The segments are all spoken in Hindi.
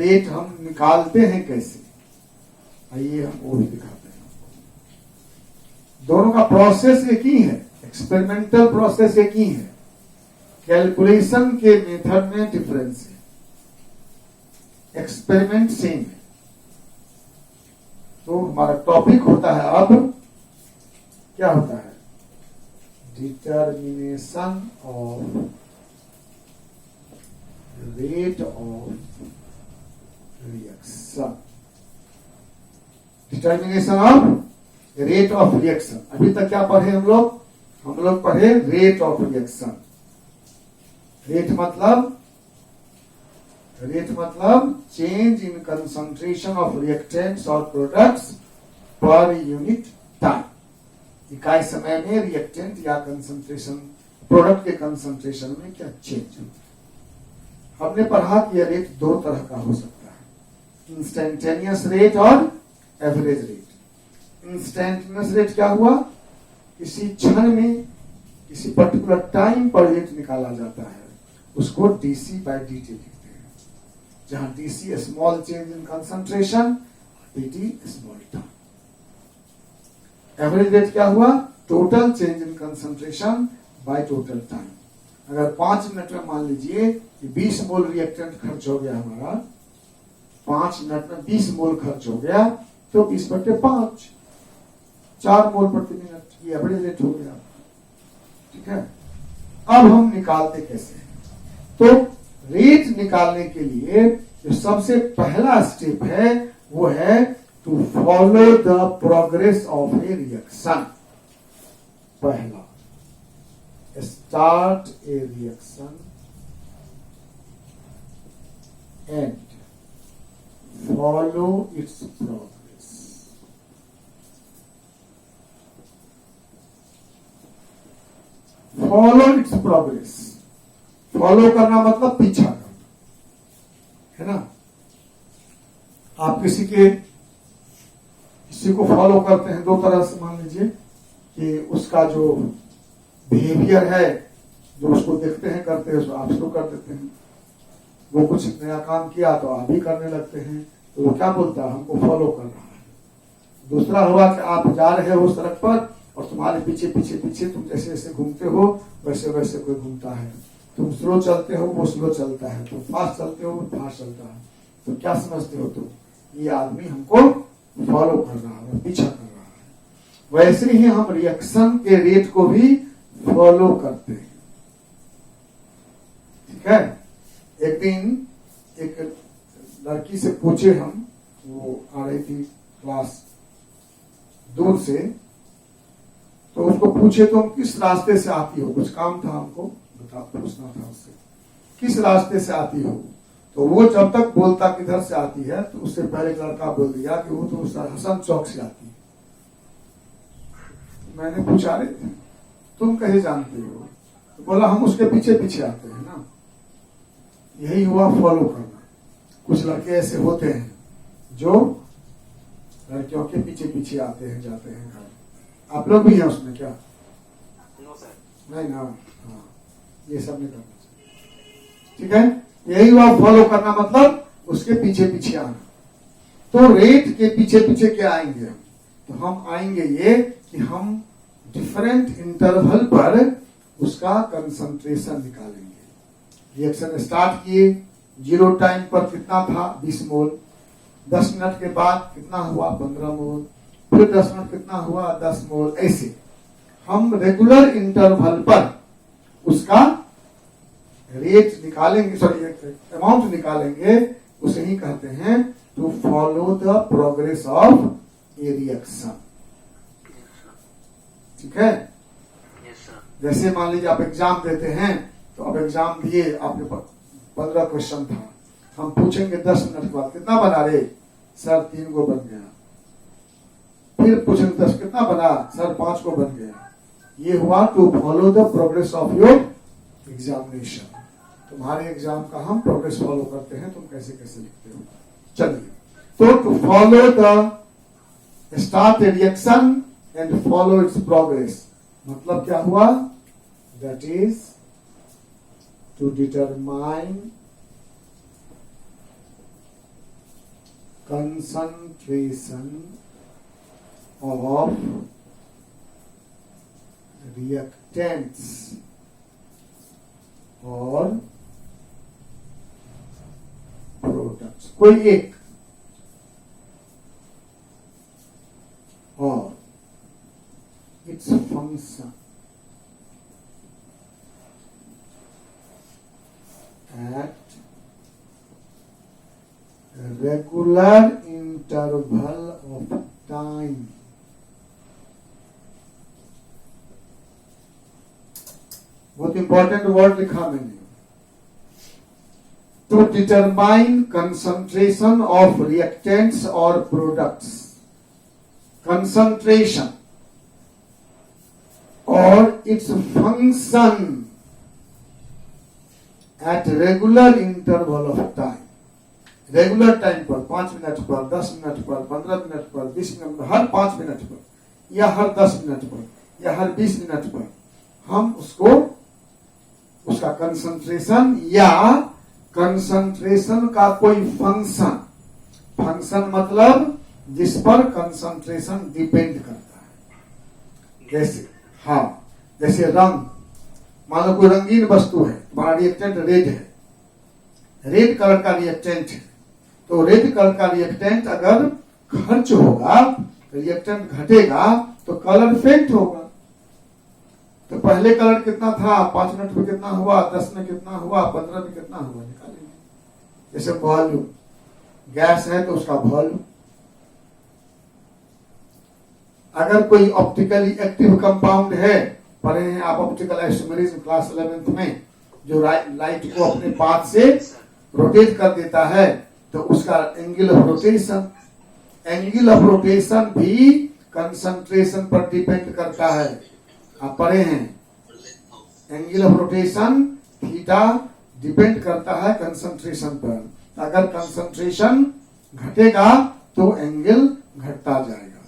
रेट हम निकालते हैं कैसे, आइए हम वो भी दिखाते हैं। दोनों का प्रोसेस एक ही है, एक्सपेरिमेंटल प्रोसेस एक ही है, कैलकुलेशन के मेथड में डिफरेंस है, एक्सपेरिमेंट सेम है। तो हमारा टॉपिक होता है अब, क्या होता है, determination of rate of reaction. Determination of rate of reaction. अभी तक क्या पढ़े हम लोग पढ़े रेट ऑफ रिएक्शन। रेट मतलब change in concentration of reactants और प्रोडक्ट्स पर यूनिट टाइम। इकाई समय में रिएक्टेंट या कंसंट्रेशन, प्रोडक्ट के कंसंट्रेशन में क्या चेंज होता है। हमने पढ़ा कि यह रेट दो तरह का हो सकता है, इंस्टेंटेनियस रेट और एवरेज रेट। इंस्टेंटेनियस रेट क्या हुआ, किसी क्षण में किसी पर्टिकुलर टाइम पर रेट निकाला जाता है, उसको डीसी बाय डीटी लिखते हैं, जहां dc small change in concentration, dt small time. Average rate क्या हुआ, total change in concentration by total time. अगर 5 मिनट में मान लीजिए कि 20 मोल रिएक्टेंट खर्च हो गया हमारा, 5 मिनट में 20 मोल खर्च हो गया, तो 20/5 4 मोल प्रति मिनट, ये एवरेज रेट हो गया। ठीक है, अब हम निकालते कैसे हैं? तो रेट निकालने के लिए जो सबसे पहला स्टेप है वो है to follow the progress of a reaction. पहला, start a reaction and follow its progress. Follow its progress, follow करना मतलब पीछा करना, है ना। आप किसी को फॉलो करते हैं दो तरह से, मान लीजिए कि उसका जो बिहेवियर है, जो उसको देखते हैं करते हैं, उसको आप शुरू कर देते हैं। वो कुछ नया काम किया तो आप भी करने लगते हैं, तो वो क्या बोलता है, हमको फॉलो कर रहा है। दूसरा हुआ कि आप जा रहे हो सड़क पर और तुम्हारे पीछे पीछे पीछे तुम जैसे जैसे घूमते हो वैसे वैसे कोई घूमता है। तुम स्लो चलते हो, वो स्लो चलता है, तुम फास्ट चलते हो, वो फास्ट चलता है। तो क्या समझते हो तुम, ये आदमी हमको फॉलो कर रहा है, पीछा कर रहा है। वैसे ही हम रिएक्शन के रेट को भी फॉलो करते हैं। ठीक है, एक दिन एक लड़की से पूछे हम, वो आ रही थी क्लास दूर से, तो उसको पूछे तो हम किस रास्ते से आती हो, कुछ काम था हमको पूछना था उससे, किस रास्ते से आती हो। तो वो जब तक बोलता किधर से आती है, तो उससे पहले एक लड़का बोल दिया कि वो तो हसन चौक से आती है। मैंने पूछा, रे तुम कहे जानते हो? तो बोला हम उसके पीछे पीछे आते हैं ना। यही हुआ फॉलो करना। कुछ लड़के ऐसे होते हैं जो लड़कियों के पीछे पीछे आते हैं, जाते हैं घर। आप लोग भी हैं उसमें क्या? No sir. नहीं ना, हाँ, ये सब नहीं करना चाहिए। ठीक है, यही हुआ फॉलो करना, मतलब उसके पीछे पीछे आना। तो रेट के पीछे पीछे क्या आएंगे हम? तो हम आएंगे ये कि हम डिफरेंट इंटरवल पर उसका कंसंट्रेशन निकालेंगे। रिएक्शन स्टार्ट किए, 0 टाइम पर कितना था, 20 मोल। 10 मिनट के बाद कितना हुआ, 15 मोल। फिर 10 मिनट कितना हुआ, 10 मोल। ऐसे हम रेगुलर इंटरवल पर उसका रेट निकालेंगे, सॉरी अमाउंट निकालेंगे। उसे ही कहते हैं to follow the progress of a reaction. ठीक है, जैसे मान लीजिए आप एग्जाम देते हैं, तो अब एग्जाम दिए, आपके पास 15 क्वेश्चन था, हम पूछेंगे 10 मिनट के बाद कितना बना रे सर, 3 को बन गया। फिर पूछेंगे 10 कितना बना सर, 5 को बन गया। ये हुआ to follow the progress of your examination. तुम्हारे एग्जाम का हम प्रोग्रेस फॉलो करते हैं, तुम कैसे कैसे लिखते हो। चलिए, तो to follow the start a reaction and follow its progress मतलब क्या हुआ, that is to determine concentration of reactants और प्रोडक्ट्स, कोई एक, और its function at regular interval of time. बहुत इंपॉर्टेंट वर्ड लिखा मैंने, to determine concentration of reactants और प्रोडक्ट्स, कंसंट्रेशन और its function at regular interval of time, regular time पर 5 मिनट पर, 10 मिनट पर, 15 मिनट पर, 20 मिनट पर, हर 5 मिनट पर या हर 10 मिनट पर या हर 20 मिनट पर हम उसको, उसका कंसंट्रेशन या कंसंट्रेशन का कोई फंक्शन, फंक्शन मतलब जिस पर कंसंट्रेशन डिपेंड करता है, जैसे हाँ, जैसे रंग, मान लो कोई रंगीन वस्तु है, तुम्हारा रिएक्टेंट रेड है, रेड कलर का रिएक्टेंट है, तो रेड कलर का रिएक्टेंट अगर खर्च होगा, रिएक्टेंट घटेगा तो कलर फेंट होगा। तो पहले कलर कितना था, 5 मिनट में कितना हुआ, 10 में कितना हुआ, 15 में कितना हुआ, निकालेंगे। जैसे वॉल्यूम, गैस है तो उसका वॉल्यूम, अगर कोई ऑप्टिकली एक्टिव कंपाउंड है, पढ़े हैं आप ऑप्टिकल आइसोमेरिज्म क्लास 11th में, जो लाइट को अपने पाथ से रोटेट कर देता है, तो उसका angle of rotation, angle of rotation भी कंसंट्रेशन पर डिपेंड करता है। आप पढ़े हैं, angle of rotation theta depend करता है कंसंट्रेशन पर। अगर कंसंट्रेशन घटेगा तो एंगल घटता जाएगा,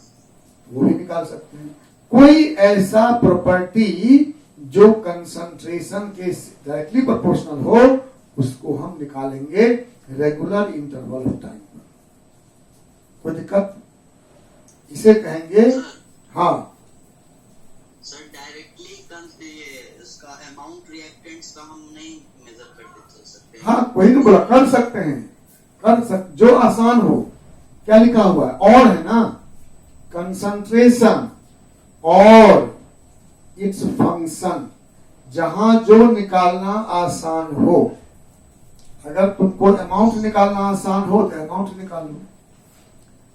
वो भी निकाल सकते हैं। कोई ऐसा प्रॉपर्टी जो कंसंट्रेशन के डायरेक्टली प्रोपोर्शनल हो, उसको हम निकालेंगे रेगुलर इंटरवल ऑफ टाइम पर। कोई दिक्कत? इसे कहेंगे, हाँ सर, डायरेक्टली इसका अमाउंट रिएक्टेंट्स का हम नहीं मेजर कर सकते। हाँ, कोई नहीं बोला, कर सकते हैं, जो आसान हो। क्या लिखा हुआ है, और है ना, कंसंट्रेशन और इट्स फंक्शन, जहां जो निकालना आसान हो। अगर तुमको अमाउंट निकालना आसान हो तो अमाउंट निकाल लो,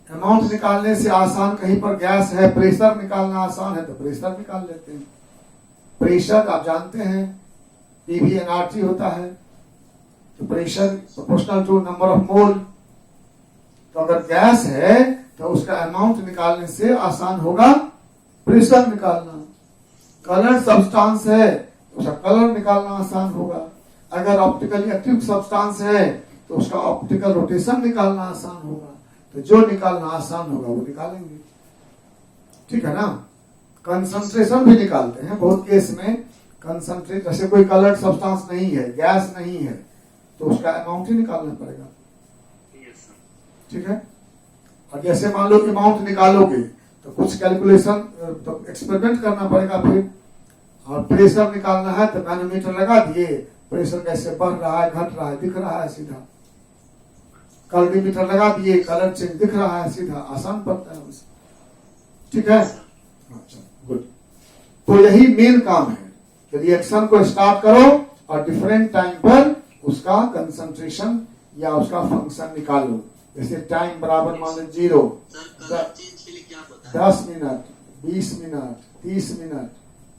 अमाउंट निकालने से आसान, कहीं पर गैस है, प्रेशर निकालना आसान है तो प्रेशर निकाल लेते हैं। प्रेशर आप जानते हैं पीवी एनआरटी होता है, तो pressure proportional to number of mole. तो अगर गैस है तो उसका अमाउंट निकालने से आसान होगा प्रेशर निकालना। कलर सब्सटेंस है तो उसका कलर निकालना आसान होगा। अगर ऑप्टिकली एक्टिव सब्सटेंस है तो उसका ऑप्टिकल रोटेशन निकालना आसान होगा। तो जो निकालना आसान होगा वो निकालेंगे, ठीक है ना। कंसंट्रेशन भी निकालते हैं बहुत केस में। कंसंट्रेट, जैसे कोई कलर्ड सब्सटेंस नहीं है, गैस नहीं है, तो उसका अमाउंट ही निकालना पड़ेगा, ठीक है। और जैसे मान लो अमाउंट निकालोगे तो कुछ कैलकुलेशन, तो एक्सपेरिमेंट करना पड़ेगा फिर। और प्रेशर निकालना है तो मैनोमीटर लगा दिए, प्रेशर कैसे बढ़ रहा है, घट रहा है, दिख रहा है सीधा। कैलोरीमीटर लगा दिए, कलर चेंज दिख रहा है सीधा, आसान पड़ता है उसे, ठीक है। अच्छा, गुड। तो यही मेन काम है, रिएक्शन को स्टार्ट करो और डिफरेंट टाइम पर उसका कंसंट्रेशन या उसका फंक्शन निकालो। जैसे टाइम बराबर मान लो 0, 10 मिनट, 20 मिनट, 30 मिनट,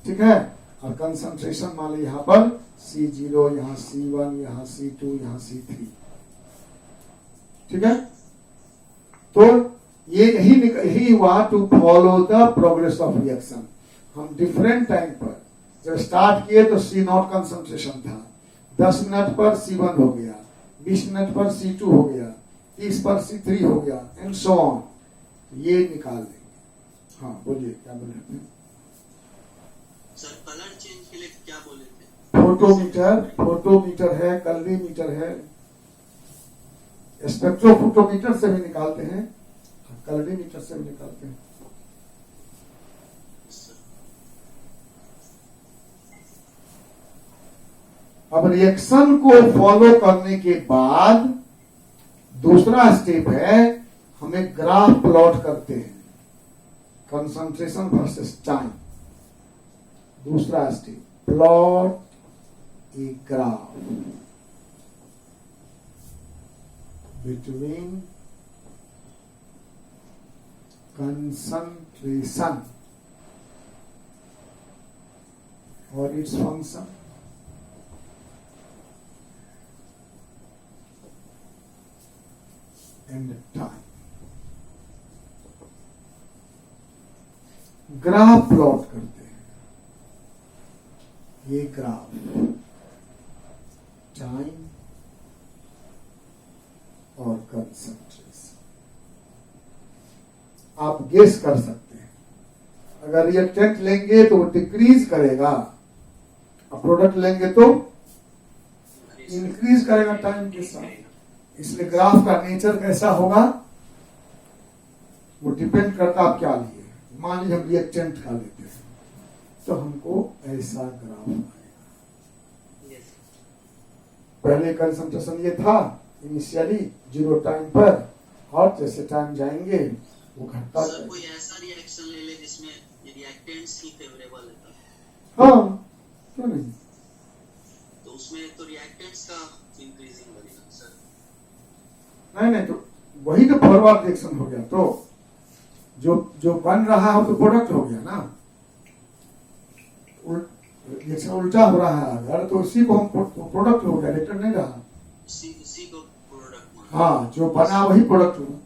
ठीक है। और कंसंट्रेशन मान लो यहाँ पर C0, यहाँ C1, यहाँ C2, यहाँ C3, ठीक है। तो ये यही हुआ to follow the progress of reaction. हम डिफरेंट टाइम पर जब स्टार्ट किए तो C0 कंसंट्रेशन था, 10 मिनट पर C1 हो गया, 20 मिनट पर C2 हो गया, 30 पर C3 हो गया, एंड सो ऑन। ये निकाल देंगे। हाँ बोलिए, क्या बोल रहे थे सर? कलर चेंज के लिए क्या बोले थे? फोटोमीटर है, कैलोरीमीटर है, स्पेक्ट्रोफोटोमीटर से भी निकालते हैं, कैलोरीमीटर से भी निकालते हैं। अब रिएक्शन को फॉलो करने के बाद दूसरा स्टेप है, हमें ग्राफ प्लॉट करते हैं, कंसंट्रेशन वर्सेस टाइम। दूसरा step, plot a graph between concentration और its function and time. Graph plot करते हैं, ये ग्राफ टाइम और कंसंट्रेशन। आप गेस कर सकते हैं, अगर रिएक्टेंट लेंगे तो वो डिक्रीज करेगा, और प्रोडक्ट लेंगे तो इंक्रीज करेगा टाइम के साथ। इसलिए ग्राफ का नेचर कैसा होगा वो डिपेंड करता आप क्या लिए। मान लीजिए हम रिएक्टेंट का लेते हैं तो हमको ऐसा ग्राफ आएगा। पहले कंसंट्रेशन ये था इनिशियली 0 टाइम पर, और जैसे टाइम जाएंगे वो घटता सर कोई ऐसा रिएक्शन ले ले जिसमें रिएक्टेंट्स ही फेवरेबल है, हाँ क्यों नहीं, तो उसमें तो रिएक्टेंट्स का इंक्रीजिंग बनेगा सर। नहीं तो वही तो फॉरवर्ड रिएक्शन हो गया। तो जो बन रहा है तो प्रोडक्ट हो गया ना, रिएक्शन उल्टा हो रहा है अगर, तो उसी को हम प्रोडक्ट हो गया, रिएक्टेंट नहीं रहा। उसी को प्रोडक्ट माना। हाँ, जो बना वही प्रोडक्ट हुआ।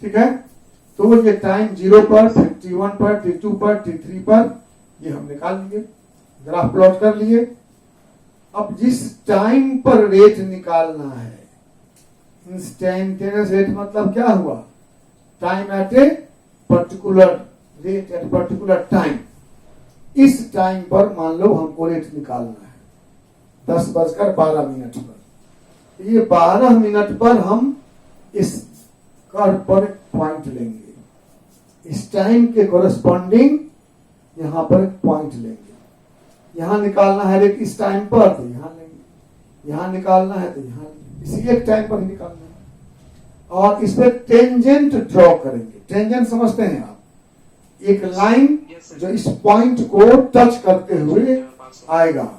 ठीक है, तो ये टाइम 0 पर, 51 पर, T2 पर, T3 पर, ये हम निकाल लिए, ग्राफ प्लॉट कर लिए। अब जिस टाइम पर रेट निकालना है, इंस्टेंटेनियस रेट मतलब क्या हुआ, time at a particular rate at particular time. इस टाइम पर मान लो हमको रेट निकालना है 10:12 पर। ये 12 मिनट पर हम इस कर्व पर एक पॉइंट लेंगे, इस टाइम के कोरस्पॉन्डिंग यहां पर एक पॉइंट लेंगे। यहां निकालना है रेट इस टाइम पर तो यहां लेंगे, यहां निकालना है तो यहां लेंगे, इसी एक टाइम पर ही निकालना है। और इस पर टेंजेंट ड्रॉ करेंगे। टेंजेंट समझते हैं आप, एक लाइन जो इस पॉइंट को टच करते हुए आएगा,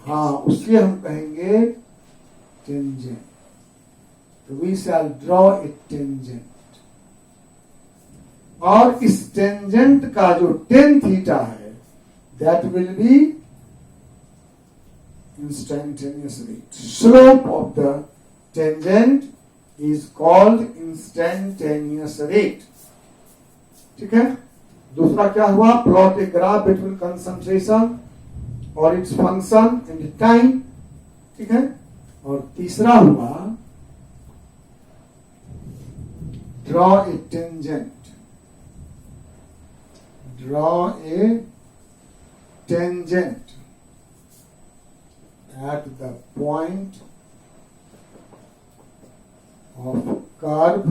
हाँ उसके हम कहेंगे टेंजेंट। तो we shall draw a tangent, और इस टेंजेंट का जो tan थीटा है that will be instantaneous rate. Slope of the tangent is called instantaneous rate. ठीक है, दूसरा क्या हुआ, plot a graph between concentration और इट्स फंक्शन एंड टाइम। ठीक है, और तीसरा हुआ draw a tangent. Draw a tangent at the point of curve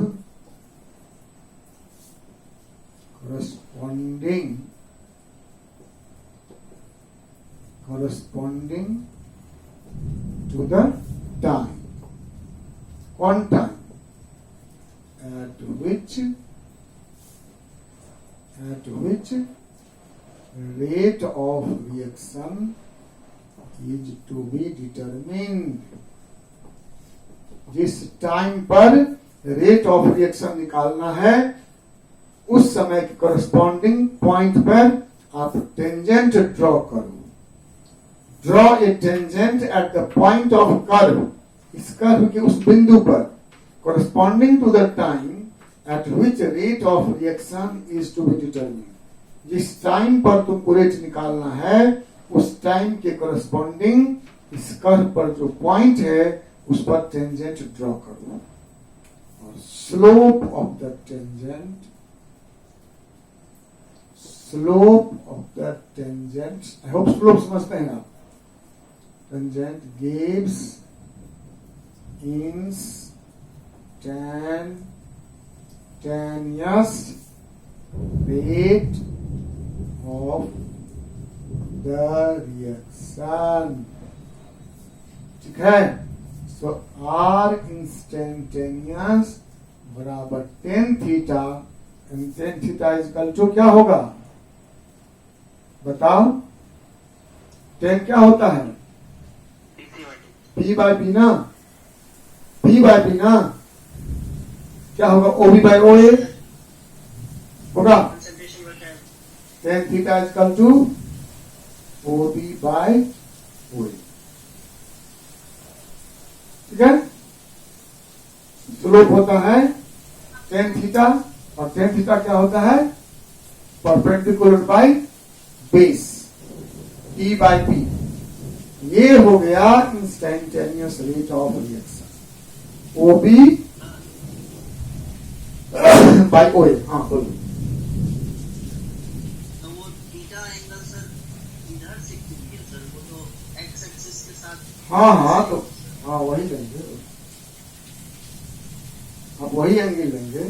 corresponding to the time, quantime at which rate of reaction is to be determined। जिस टाइम पर रेट ऑफ रिएक्शन निकालना है उस समय के करस्पॉन्डिंग पॉइंट पर आप टेंजेंट ड्रॉ करो। Draw a tangent at the point of curve, इस कर्व के उस बिंदु पर corresponding to the time at which rate of reaction is to be determined। जिस टाइम पर तुमको रेट निकालना है उस टाइम के करस्पॉन्डिंग इस कर्व पर जो पॉइंट है उस पर टेंजेंट ड्रॉ करो। और slope of the tangent, I hope slope समझते हैं आप। Tangent gives in instantaneous rate of the reaction. ठीक है, सो R इंस्टेंटेनियस बराबर tan theta, tan theta equal to क्या होगा बताओ, टेन क्या होता है P बाय बी ना, P बाय बी ना, क्या होगा OB बाय OA होगा, tan theta equal to OB by OA। ठीक है, स्लोप होता है टेन थीटा, और टेन थीटा क्या होता है perpendicular by base E by P। ये हो गया instantaneous rate of reaction OB by OA। हाँ बोलो। तो वो थीटा एंगल सर इधर से क्यों है सर, वो तो एक्स एक्सिस के साथ। हाँ तो हाँ वही लेंगे, अब वही एंगल लेंगे।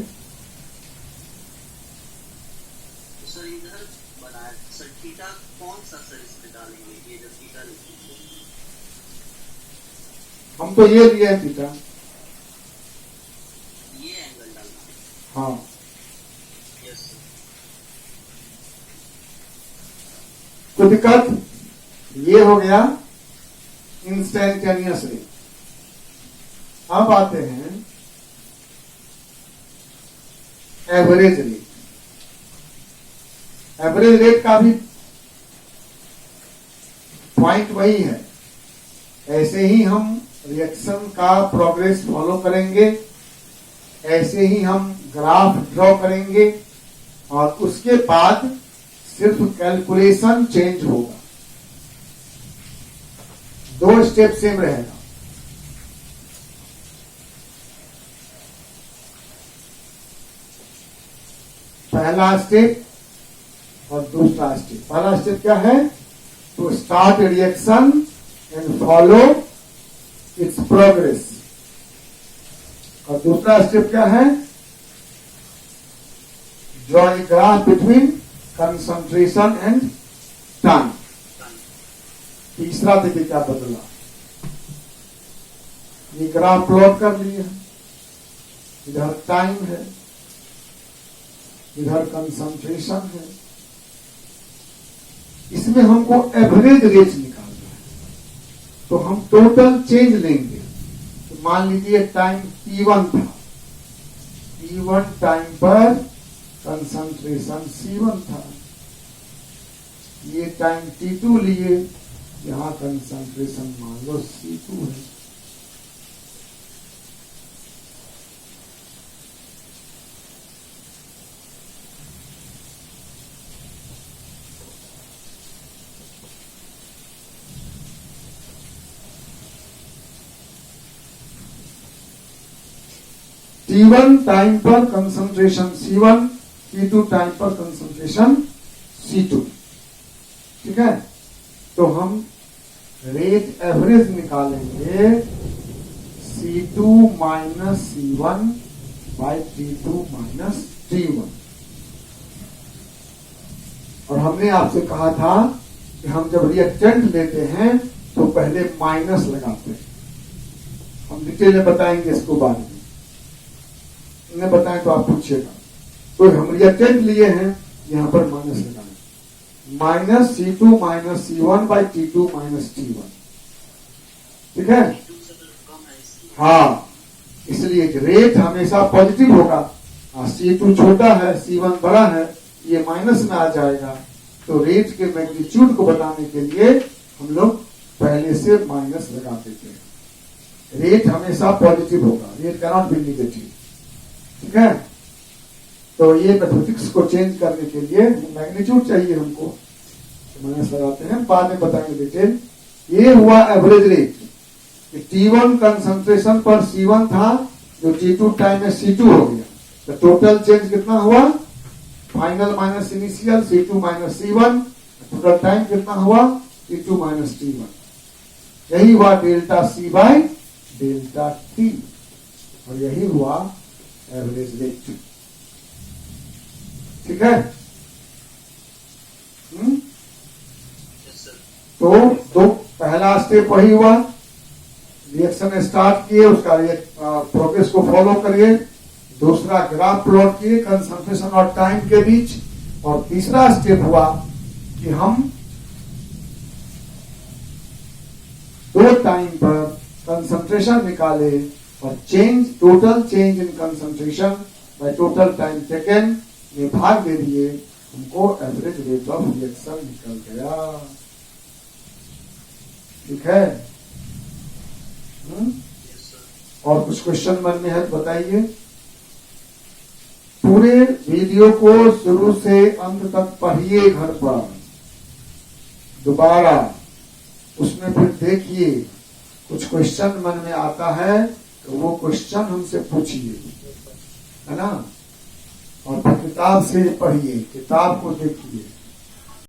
तो सर इधर बनाया सर, थीटा कौन सा सर इसमें डालेंगे, ये जो थीटा लिखेंगे हम तो ये लिए हैं थीटा, ये एंगल डालना है। हाँ यस सर। कोई दिक्कत, ये हो गया इंस्टेंटेनियस रेट। अब आते हैं एवरेज रेट। एवरेज रेट का भी पॉइंट वही है, ऐसे ही हम रिएक्शन का प्रोग्रेस फॉलो करेंगे, ऐसे ही हम ग्राफ ड्रॉ करेंगे, और उसके बाद सिर्फ कैलकुलेशन चेंज होगा, दो स्टेप सेम रहेगा। पहला स्टेप और दूसरा स्टेप। पहला स्टेप क्या है, to start reaction and follow its progress, और दूसरा स्टेप क्या है, draw a graph between concentration and time. तीसरा देखिए क्या बदला, ये ग्राफ प्लॉट कर लिया, इधर टाइम है, इधर कंसंट्रेशन है, इसमें हमको एवरेज रेट निकालना है, तो हम टोटल चेंज लेंगे। तो मान लीजिए टाइम T1 था, T1 टाइम पर कंसंट्रेशन C1 था, ये टाइम T2 लिए, यहां कंसंट्रेशन मान लो C2 है। T1 टाइम पर कंसंट्रेशन C1, T2 टाइम पर कंसंट्रेशन C2। ठीक है, तो हम रेट एवरेज निकालेंगे C2 minus C1 by T2 minus T1। और हमने आपसे कहा था कि हम जब रिएक्टेंट लेते हैं तो पहले माइनस लगाते हैं, हम डिटेल में बताएंगे इसको बाद में, इन्हें बताएं तो आप पूछिएगा। तो हम रिएक्टेंट लिए हैं, यहां पर माइनस लगाएं, minus C2 minus C1 by T2 minus T1। ठीक है, हाँ, इसलिए रेट हमेशा पॉजिटिव होगा। C2 छोटा है, C1 बड़ा है, ये माइनस में आ जाएगा। तो रेट के मैग्नीट्यूड को बताने के लिए हम लोग पहले से माइनस लगा देते हैं। रेट हमेशा पॉजिटिव होगा, रेट कैनॉट बी नेगेटिव। ठीक है, तो ये मैथमेटिक्स को चेंज करने के लिए मैग्नीट्यूड चाहिए हमको, तो माइनस लगाते हैं, बाद में बताएंगे डिटेल। ये हुआ एवरेज रेट। T1 कंसंट्रेशन पर C1 था, जो T2 टाइम में C2 हो गया, तो टोटल चेंज कितना हुआ, final minus initial C2 minus C1, total time कितना हुआ T2 माइनस T1। यही हुआ delta C by delta T। और यही हुआ एवरेज रेट। ठीक है? Yes, sir. तो पहला स्टेप वही हुआ, रिएक्शन स्टार्ट किए, उसका प्रोग्रेस को फॉलो करिए। दूसरा ग्राफ प्लॉट किए कंसंट्रेशन और टाइम के बीच। और तीसरा स्टेप हुआ कि हम दो टाइम पर कंसंट्रेशन निकाले और total change in concentration by total time taken में भाग दे दिए, हमको एवरेज रेट ऑफ रिएक्शन निकल गया। ठीक है? Yes, sir. और कुछ क्वेश्चन मन में है तो बताइए। पूरे वीडियो को शुरू से अंत तक पढ़िए घर पर दोबारा, उसमें फिर देखिए कुछ क्वेश्चन मन में आता है तो वो क्वेश्चन हमसे पूछिए, है ना? और फिर किताब से पढ़िए, किताब को देखिए।